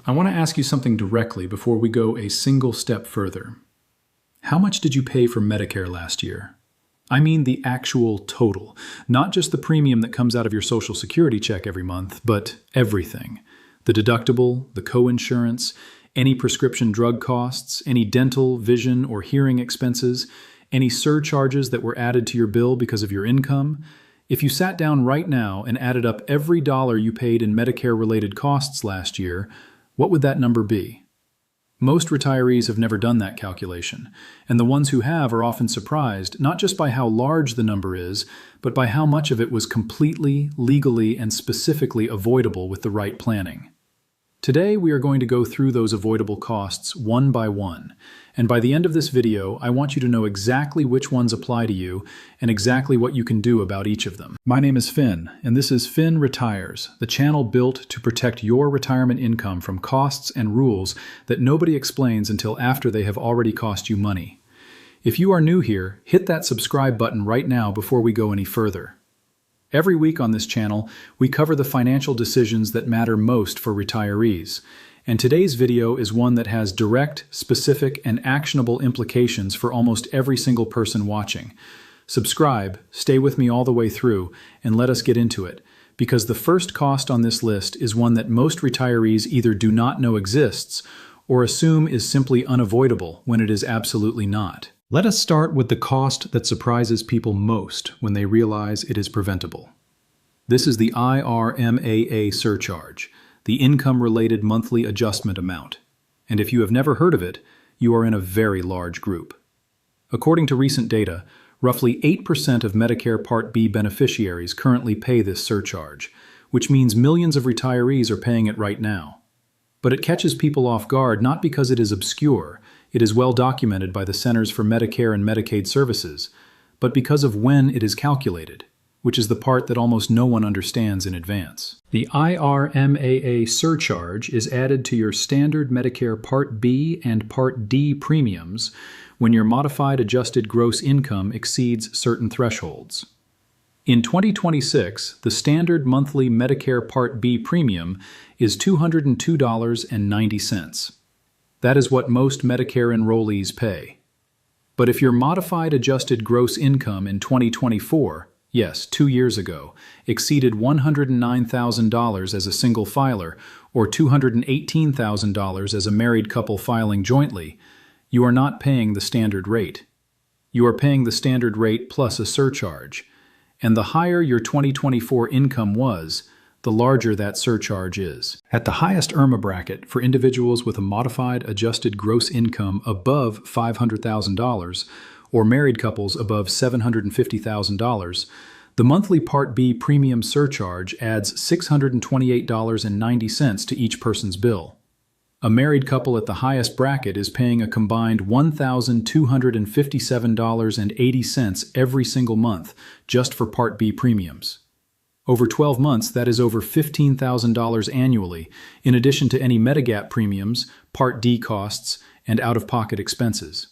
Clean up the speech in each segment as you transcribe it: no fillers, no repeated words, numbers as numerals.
I want to ask you something directly before we go a single step further. How much did you pay for Medicare last year? I mean the actual total, not just the premium that comes out of your Social Security check every month, but everything. The deductible, the coinsurance, any prescription drug costs, any dental, vision, or hearing expenses, any surcharges that were added to your bill because of your income. If you sat down right now and added up every dollar you paid in Medicare-related costs last year, what would that number be? Most retirees have never done that calculation, and the ones who have are often surprised not just by how large the number is, but by how much of it was completely, legally, and specifically avoidable with the right planning. Today, we are going to go through those avoidable costs one by one, and by the end of this video, I want you to know exactly which ones apply to you and exactly what you can do about each of them. My name is Finn, and this is Finn Retires, the channel built to protect your retirement income from costs and rules that nobody explains until after they have already cost you money. If you are new here, hit that subscribe button right now before we go any further. Every week on this channel, we cover the financial decisions that matter most for retirees, and today's video is one that has direct, specific, and actionable implications for almost every single person watching. Subscribe, stay with me all the way through, and let us get into it, because the first cost on this list is one that most retirees either do not know exists or assume is simply unavoidable when it is absolutely not. Let us start with the cost that surprises people most when they realize it is preventable. This is the IRMAA surcharge, the income-related monthly adjustment amount. And if you have never heard of it, you are in a very large group. According to recent data, roughly 8% of Medicare Part B beneficiaries currently pay this surcharge, which means millions of retirees are paying it right now. But it catches people off guard not because it is obscure. It is well documented by the Centers for Medicare and Medicaid Services, but because of when it is calculated, which is the part that almost no one understands in advance. The IRMAA surcharge is added to your standard Medicare Part B and Part D premiums when your modified adjusted gross income exceeds certain thresholds. In 2026, the standard monthly Medicare Part B premium is $202.90. That is what most Medicare enrollees pay. But if your modified adjusted gross income in 2024, yes, 2 years ago, exceeded $109,000 as a single filer or $218,000 as a married couple filing jointly, you are not paying the standard rate. You are paying the standard rate plus a surcharge. And the higher your 2024 income was, the larger that surcharge is. At the highest IRMAA bracket for individuals with a modified adjusted gross income above $500,000 or married couples above $750,000, the monthly Part B premium surcharge adds $628.90 to each person's bill. A married couple at the highest bracket is paying a combined $1,257.80 every single month just for Part B premiums. Over 12 months, that is over $15,000 annually, in addition to any Medigap premiums, Part D costs, and out-of-pocket expenses.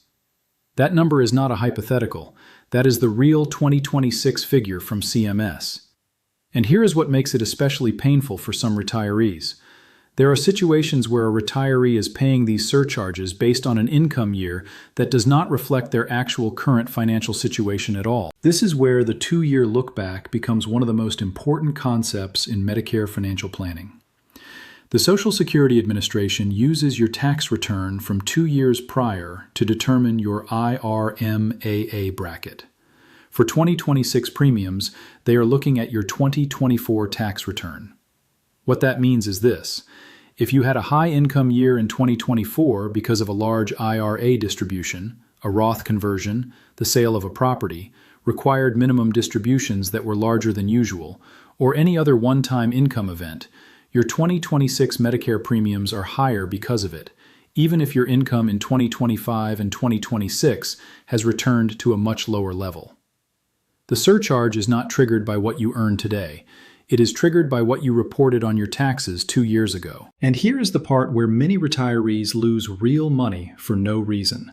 That number is not a hypothetical. That is the real 2026 figure from CMS. And here is what makes it especially painful for some retirees. There are situations where a retiree is paying these surcharges based on an income year that does not reflect their actual current financial situation at all. This is where the 2-year look-back becomes one of the most important concepts in Medicare financial planning. The Social Security Administration uses your tax return from 2 years prior to determine your IRMAA bracket. For 2026 premiums, they are looking at your 2024 tax return. What that means is this. If you had a high income year in 2024 because of a large IRA distribution, a Roth conversion, the sale of a property, required minimum distributions that were larger than usual, or any other one-time income event, your 2026 Medicare premiums are higher because of it, even if your income in 2025 and 2026 has returned to a much lower level. The surcharge is not triggered by what you earn today. It is triggered by what you reported on your taxes 2 years ago. And here is the part where many retirees lose real money for no reason.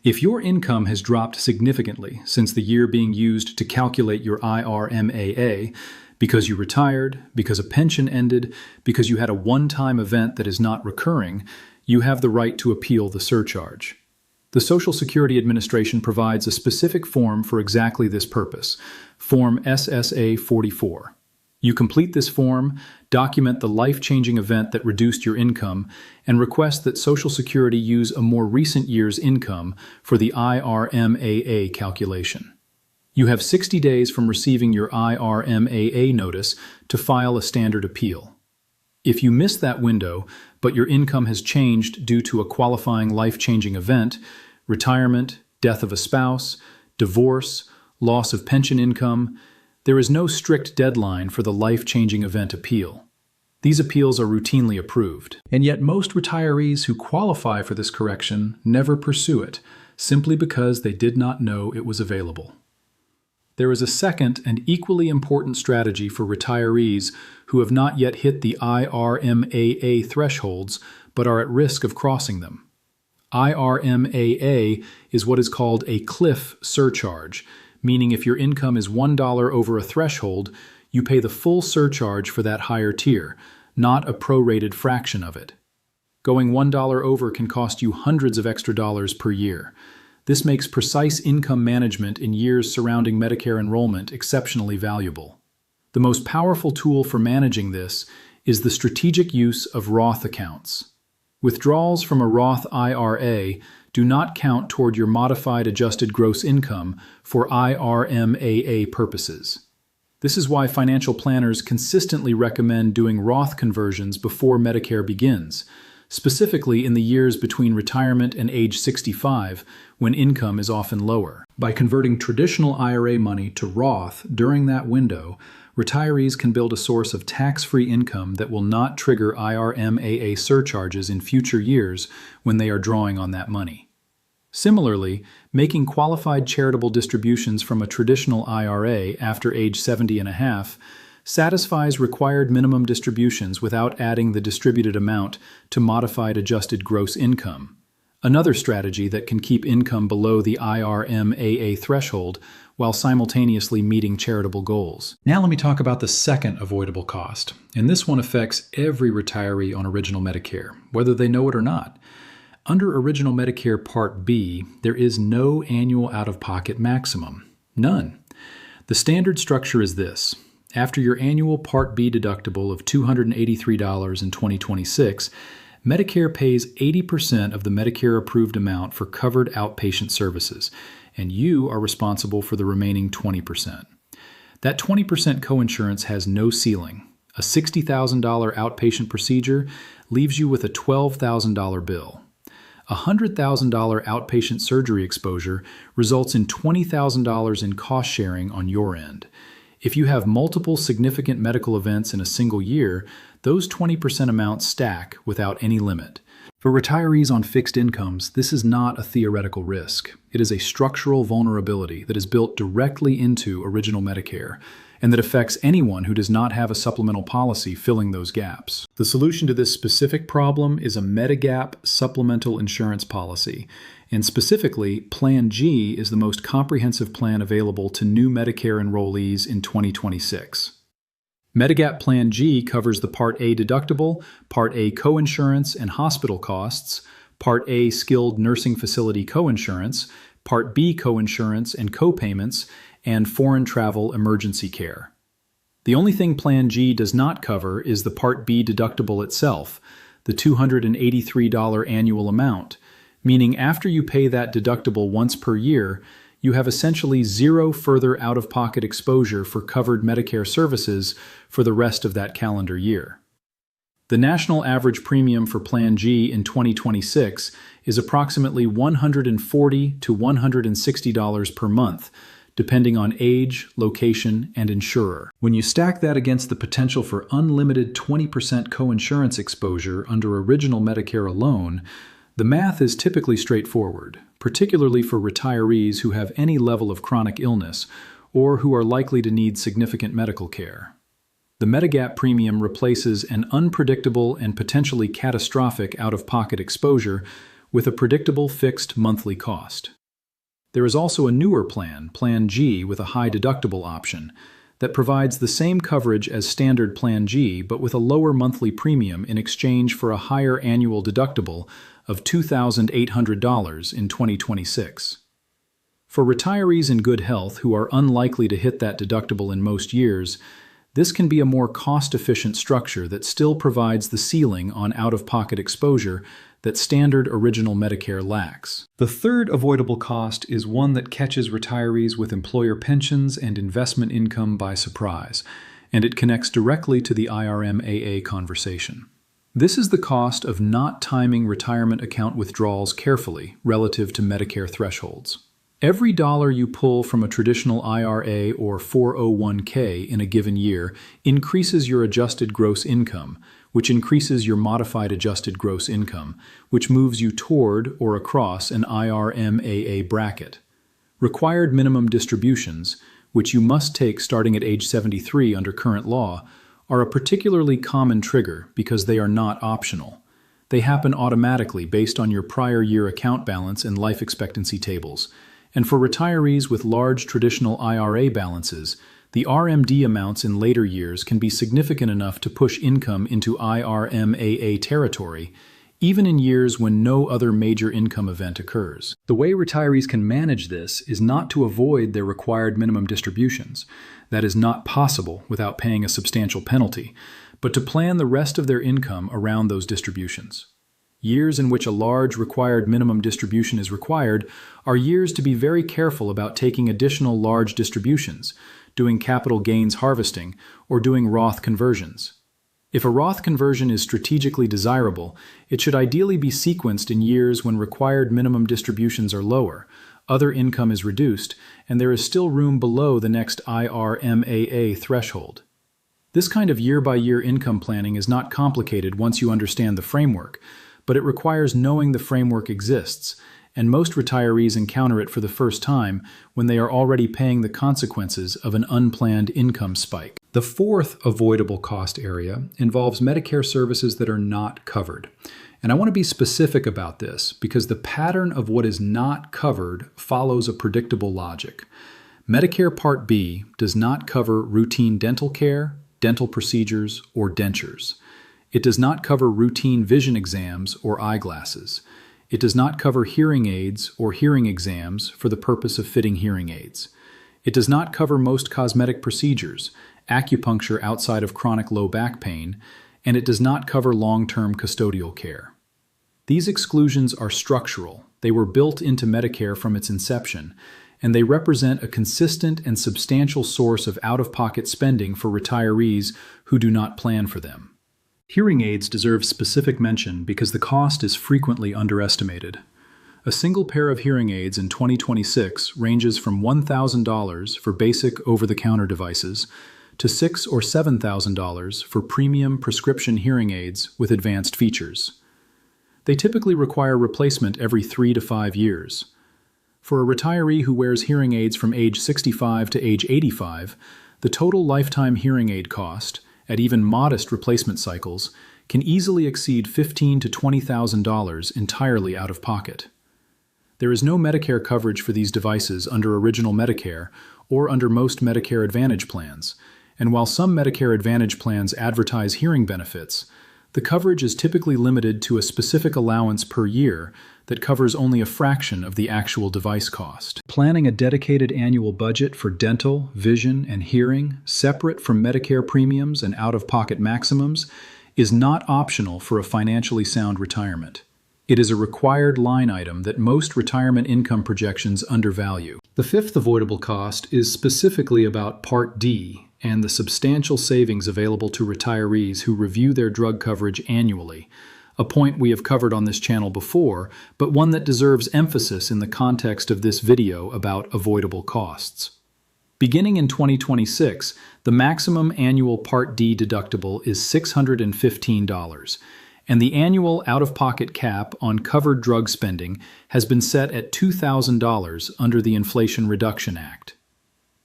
If your income has dropped significantly since the year being used to calculate your IRMAA, Because you retired, because a pension ended, because you had a one-time event that is not recurring, you have the right to appeal the surcharge. The Social Security Administration provides a specific form for exactly this purpose, Form SSA-44. You complete this form, document the life-changing event that reduced your income, and request that Social Security use a more recent year's income for the IRMAA calculation. You have 60 days from receiving your IRMAA notice to file a standard appeal. If you miss that window, but your income has changed due to a qualifying life-changing event, retirement, death of a spouse, divorce, loss of pension income, there is no strict deadline for the life-changing event appeal. These appeals are routinely approved, and yet most retirees who qualify for this correction never pursue it, simply because they did not know it was available. There is a second and equally important strategy for retirees who have not yet hit the IRMAA thresholds but are at risk of crossing them. IRMAA is what is called a cliff surcharge, meaning if your income is $1 over a threshold, you pay the full surcharge for that higher tier, not a prorated fraction of it. Going $1 over can cost you hundreds of extra dollars per year. This makes precise income management in years surrounding Medicare enrollment exceptionally valuable. The most powerful tool for managing this is the strategic use of Roth accounts. Withdrawals from a Roth IRA do not count toward your modified adjusted gross income for IRMAA purposes. This is why financial planners consistently recommend doing Roth conversions before Medicare begins, specifically in the years between retirement and age 65, when income is often lower. By converting traditional IRA money to Roth during that window, retirees can build a source of tax-free income that will not trigger IRMAA surcharges in future years when they are drawing on that money. Similarly, making qualified charitable distributions from a traditional IRA after age 70 and a half satisfies required minimum distributions without adding the distributed amount to modified adjusted gross income, another strategy that can keep income below the IRMAA threshold while simultaneously meeting charitable goals. Now let me talk about the second avoidable cost, and this one affects every retiree on Original Medicare, whether they know it or not. Under Original Medicare Part B, there is no annual out-of-pocket maximum. None. The standard structure is this. After your annual Part B deductible of $283 in 2026, Medicare pays 80% of the Medicare-approved amount for covered outpatient services, and you are responsible for the remaining 20%. That 20% coinsurance has no ceiling. A $60,000 outpatient procedure leaves you with a $12,000 bill. A $100,000 outpatient surgery exposure results in $20,000 in cost sharing on your end. If you have multiple significant medical events in a single year, those 20% amounts stack without any limit. For retirees on fixed incomes, this is not a theoretical risk. It is a structural vulnerability that is built directly into Original Medicare, and that affects anyone who does not have a supplemental policy filling those gaps. The solution to this specific problem is a Medigap supplemental insurance policy, and specifically, Plan G is the most comprehensive plan available to new Medicare enrollees in 2026. Medigap Plan G covers the Part A deductible, Part A coinsurance and hospital costs, Part A skilled nursing facility coinsurance, Part B coinsurance and copayments, and foreign travel emergency care. The only thing Plan G does not cover is the Part B deductible itself, the $283 annual amount, meaning after you pay that deductible once per year, you have essentially zero further out-of-pocket exposure for covered Medicare services for the rest of that calendar year. The national average premium for Plan G in 2026 is approximately $140 to $160 per month, depending on age, location, and insurer. When you stack that against the potential for unlimited 20% coinsurance exposure under Original Medicare alone, the math is typically straightforward, particularly for retirees who have any level of chronic illness or who are likely to need significant medical care. The Medigap premium replaces an unpredictable and potentially catastrophic out-of-pocket exposure with a predictable fixed monthly cost. There is also a newer plan, Plan G, with a high deductible option. that provides the same coverage as standard Plan G but with a lower monthly premium in exchange for a higher annual deductible of $2,800 in 2026. For retirees in good health who are unlikely to hit that deductible in most years, this can be a more cost-efficient structure that still provides the ceiling on out-of-pocket exposure that standard original Medicare lacks. The third avoidable cost is one that catches retirees with employer pensions and investment income by surprise, and it connects directly to the IRMAA conversation. This is the cost of not timing retirement account withdrawals carefully relative to Medicare thresholds. Every dollar you pull from a traditional IRA or 401k in a given year increases your adjusted gross income, which increases your modified adjusted gross income, which moves you toward or across an IRMAA bracket. Required minimum distributions, which you must take starting at age 73 under current law, are a particularly common trigger because they are not optional. They happen automatically based on your prior year account balance and life expectancy tables. And for retirees with large traditional IRA balances, the RMD amounts in later years can be significant enough to push income into IRMAA territory, even in years when no other major income event occurs. The way retirees can manage this is not to avoid their required minimum distributions. That is not possible without paying a substantial penalty, but to plan the rest of their income around those distributions. Years in which a large required minimum distribution is required are years to be very careful about taking additional large distributions, doing capital gains harvesting, or doing Roth conversions. If a Roth conversion is strategically desirable, it should ideally be sequenced in years when required minimum distributions are lower, other income is reduced, and there is still room below the next IRMAA threshold. This kind of year-by-year income planning is not complicated once you understand the framework, but it requires knowing the framework exists, and most retirees encounter it for the first time when they are already paying the consequences of an unplanned income spike. The fourth avoidable cost area involves Medicare services that are not covered. And I want to be specific about this because the pattern of what is not covered follows a predictable logic. Medicare Part B does not cover routine dental care, dental procedures, or dentures. It does not cover routine vision exams or eyeglasses. It does not cover hearing aids or hearing exams for the purpose of fitting hearing aids. It does not cover most cosmetic procedures, acupuncture outside of chronic low back pain, and it does not cover long-term custodial care. These exclusions are structural. They were built into Medicare from its inception, and they represent a consistent and substantial source of out-of-pocket spending for retirees who do not plan for them. Hearing aids deserve specific mention because the cost is frequently underestimated. A single pair of hearing aids in 2026 ranges from $1,000 for basic over-the-counter devices to $6,000 or $7,000 for premium prescription hearing aids with advanced features. They typically require replacement every 3 to 5 years. For a retiree who wears hearing aids from age 65 to age 85, the total lifetime hearing aid cost, at even modest replacement cycles, can easily exceed $15,000 to $20,000 entirely out of pocket. There is no Medicare coverage for these devices under Original Medicare or under most Medicare Advantage plans, and while some Medicare Advantage plans advertise hearing benefits, the coverage is typically limited to a specific allowance per year that covers only a fraction of the actual device cost. Planning a dedicated annual budget for dental, vision, and hearing, separate from Medicare premiums and out-of-pocket maximums, is not optional for a financially sound retirement. It is a required line item that most retirement income projections undervalue. The fifth avoidable cost is specifically about Part D and the substantial savings available to retirees who review their drug coverage annually, a point we have covered on this channel before, but one that deserves emphasis in the context of this video about avoidable costs. Beginning in 2026, the maximum annual Part D deductible is $615, and the annual out-of-pocket cap on covered drug spending has been set at $2,000 under the Inflation Reduction Act.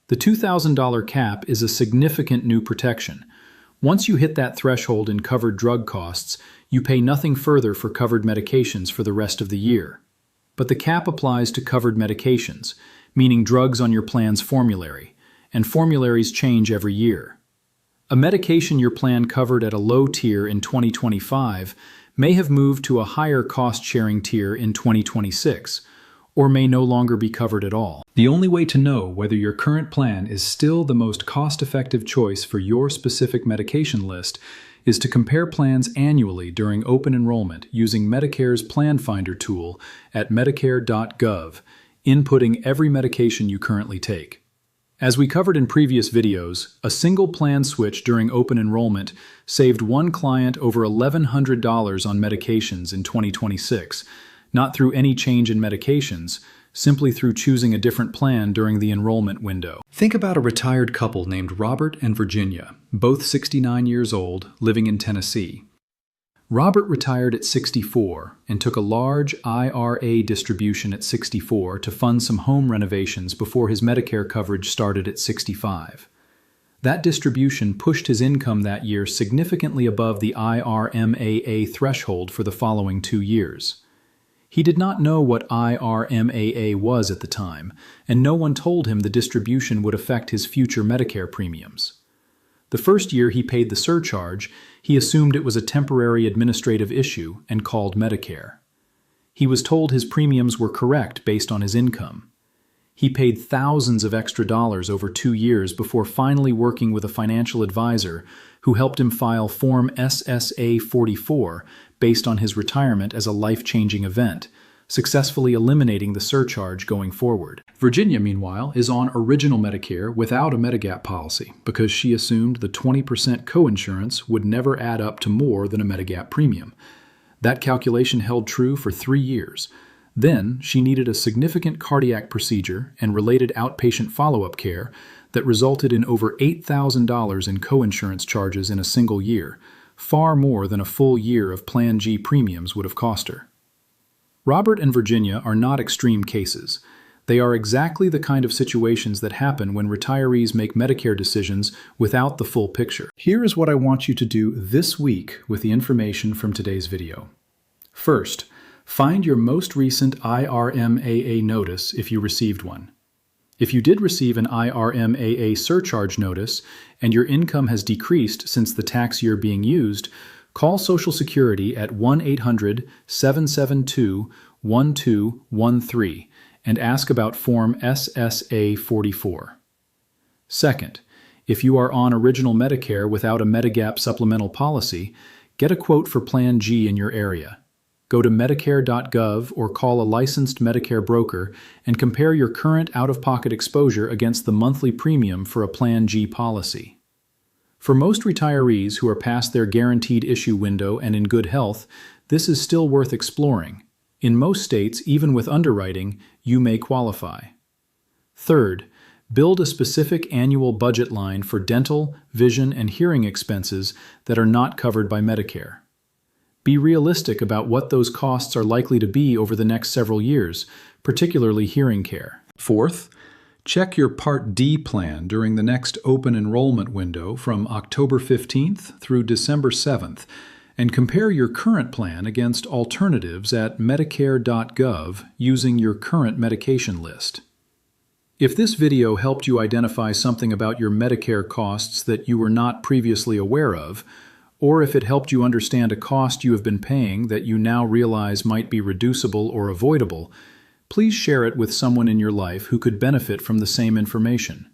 The $2,000 cap is a significant new protection. Once you hit that threshold in covered drug costs, you pay nothing further for covered medications for the rest of the year. But the cap applies to covered medications, meaning drugs on your plan's formulary, and formularies change every year. A medication your plan covered at a low tier in 2025 may have moved to a higher cost-sharing tier in 2026, or may no longer be covered at all. The only way to know whether your current plan is still the most cost-effective choice for your specific medication list is to compare plans annually during open enrollment using Medicare's Plan Finder tool at medicare.gov, inputting every medication you currently take. As we covered in previous videos, a single plan switch during open enrollment saved one client over $1,100 on medications in 2026, not through any change in medications, simply through choosing a different plan during the enrollment window. Think about a retired couple named Robert and Virginia, both 69 years old, living in Tennessee. Robert retired at 64 and took a large IRA distribution at 64 to fund some home renovations before his Medicare coverage started at 65. That distribution pushed his income that year significantly above the IRMAA threshold for the following 2 years. He did not know what IRMAA was at the time, and no one told him the distribution would affect his future Medicare premiums. The first year he paid the surcharge, he assumed it was a temporary administrative issue and called Medicare. He was told his premiums were correct based on his income. He paid thousands of extra dollars over 2 years before finally working with a financial advisor who helped him file Form SSA-44 based on his retirement as a life-changing event, successfully eliminating the surcharge going forward. Virginia, meanwhile, is on original Medicare without a Medigap policy because she assumed the 20% coinsurance would never add up to more than a Medigap premium. That calculation held true for 3 years. Then, she needed a significant cardiac procedure and related outpatient follow-up care that resulted in over $8,000 in coinsurance charges in a single year, far more than a full year of Plan G premiums would have cost her. Robert and Virginia are not extreme cases. They are exactly the kind of situations that happen when retirees make Medicare decisions without the full picture. Here is what I want you to do this week with the information from today's video. First, find your most recent IRMAA notice if you received one. If you did receive an IRMAA surcharge notice and your income has decreased since the tax year being used, call Social Security at 1-800-772-1213 and ask about Form SSA-44. Second, if you are on original Medicare without a Medigap supplemental policy, get a quote for Plan G in your area. Go to medicare.gov or call a licensed Medicare broker and compare your current out-of-pocket exposure against the monthly premium for a Plan G policy. For most retirees who are past their guaranteed issue window and in good health, this is still worth exploring. In most states, even with underwriting, you may qualify. Third, build a specific annual budget line for dental, vision, and hearing expenses that are not covered by Medicare. Be realistic about what those costs are likely to be over the next several years, particularly hearing care. Fourth, check your Part D plan during the next open enrollment window from October 15th through December 7th, and compare your current plan against alternatives at medicare.gov using your current medication list. If this video helped you identify something about your Medicare costs that you were not previously aware of, or if it helped you understand a cost you have been paying that you now realize might be reducible or avoidable, please share it with someone in your life who could benefit from the same information.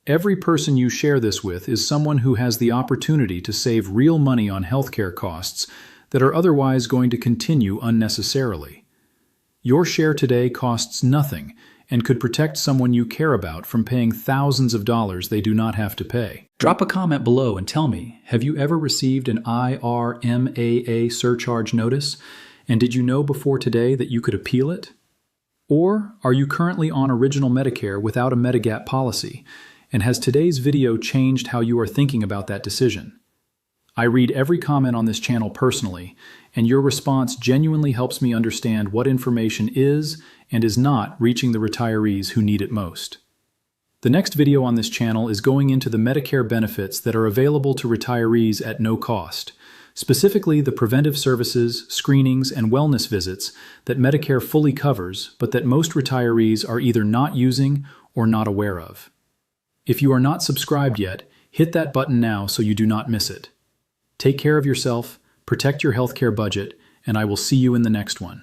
Every person you share this with is someone who has the opportunity to save real money on healthcare costs that are otherwise going to continue unnecessarily. Your share today costs nothing and could protect someone you care about from paying thousands of dollars they do not have to pay. Drop a comment below and tell me, have you ever received an IRMAA surcharge notice? And did you know before today that you could appeal it? Or are you currently on original Medicare without a Medigap policy? And has today's video changed how you are thinking about that decision? I read every comment on this channel personally, and your response genuinely helps me understand what information is and is not reaching the retirees who need it most. The next video on this channel is going into the Medicare benefits that are available to retirees at no cost, specifically the preventive services, screenings, and wellness visits that Medicare fully covers, but that most retirees are either not using or not aware of. If you are not subscribed yet, hit that button now so you do not miss it. Take care of yourself, protect your healthcare budget, and I will see you in the next one.